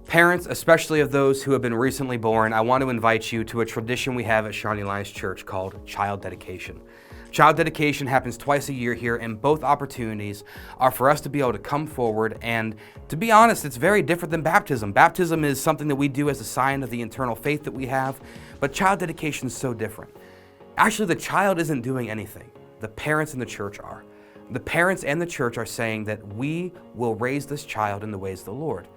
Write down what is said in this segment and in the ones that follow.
Parents, especially of those who have been recently born, I want to invite you to a tradition we have at Shawnee Alliance Church called child dedication. Child dedication happens twice a year here, and both opportunities are for us to be able to come forward, and to be honest, it's very different than baptism. Baptism is something that we do as a sign of the internal faith that we have, but child dedication is so different. Actually, the child isn't doing anything. The parents in the church are. The parents and the church are saying that we will raise this child in the ways of the Lord.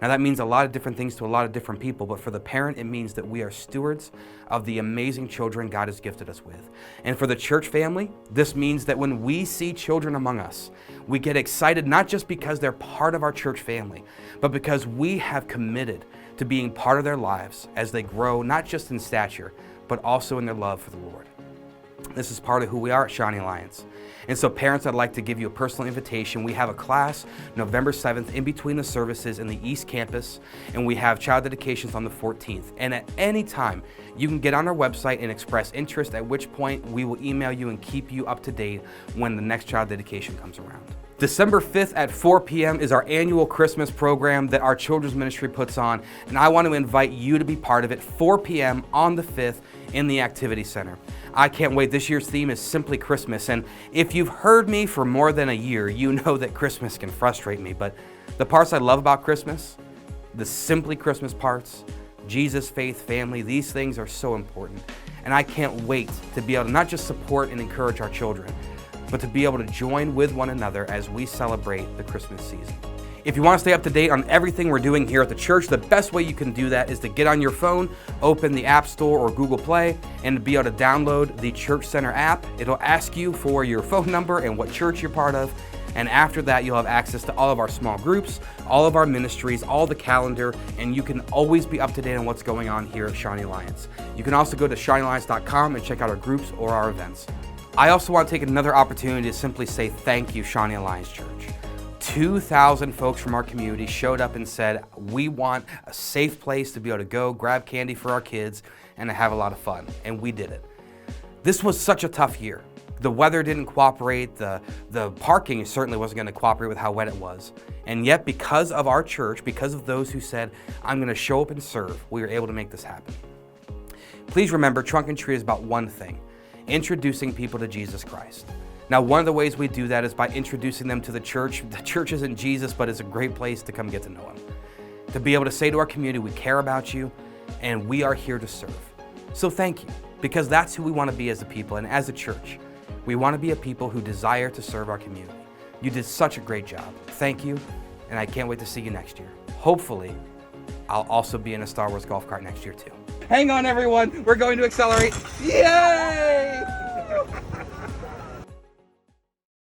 Now that means a lot of different things to a lot of different people, but for the parent, it means that we are stewards of the amazing children God has gifted us with. And for the church family, this means that when we see children among us, we get excited not just because they're part of our church family, but because we have committed to being part of their lives as they grow, not just in stature, but also in their love for the Lord. This is part of who we are at Shawnee Alliance. And so parents, I'd like to give you a personal invitation. We have a class November 7th in between the services in the East Campus, and we have child dedications on the 14th. And at any time, you can get on our website and express interest, at which point we will email you and keep you up to date when the next child dedication comes around. December 5th at 4 p.m. is our annual Christmas program that our children's ministry puts on, and I want to invite you to be part of it, 4 p.m. on the 5th in the Activity Center. I can't wait. This year's theme is Simply Christmas, and if you've heard me for more than a year, you know that Christmas can frustrate me, but the parts I love about Christmas, the Simply Christmas parts, Jesus, faith, family, these things are so important, and I can't wait to be able to not just support and encourage our children, but to be able to join with one another as we celebrate the Christmas season. If you want to stay up to date on everything we're doing here at the church, the best way you can do that is to get on your phone, open the App Store or Google Play, and to be able to download the Church Center app. It'll ask you for your phone number and what church you're part of, and after that you'll have access to all of our small groups, all of our ministries, all the calendar, and you can always be up to date on what's going on here at Shawnee Alliance. You can also go to shawneealliance.com and check out our groups or our events. I also want to take another opportunity to simply say thank you, Shawnee Alliance Church. 2,000 folks from our community showed up and said, we want a safe place to be able to go grab candy for our kids and to have a lot of fun, and we did it. This was such a tough year. The weather didn't cooperate, the parking certainly wasn't going to cooperate with how wet it was, and yet because of our church, because of those who said, I'm going to show up and serve, we were able to make this happen. Please remember, Trunk and Tree is about one thing: introducing people to Jesus Christ. Now, one of the ways we do that is by introducing them to the church. The church isn't Jesus, but it's a great place to come get to know him. To be able to say to our community, we care about you and we are here to serve. So thank you, because that's who we want to be as a people, and as a church. We want to be a people who desire to serve our community. You did such a great job. Thank you, and I can't wait to see you next year. Hopefully, I'll also be in a Star Wars golf cart next year too. Hang on, everyone. We're going to accelerate. Yay!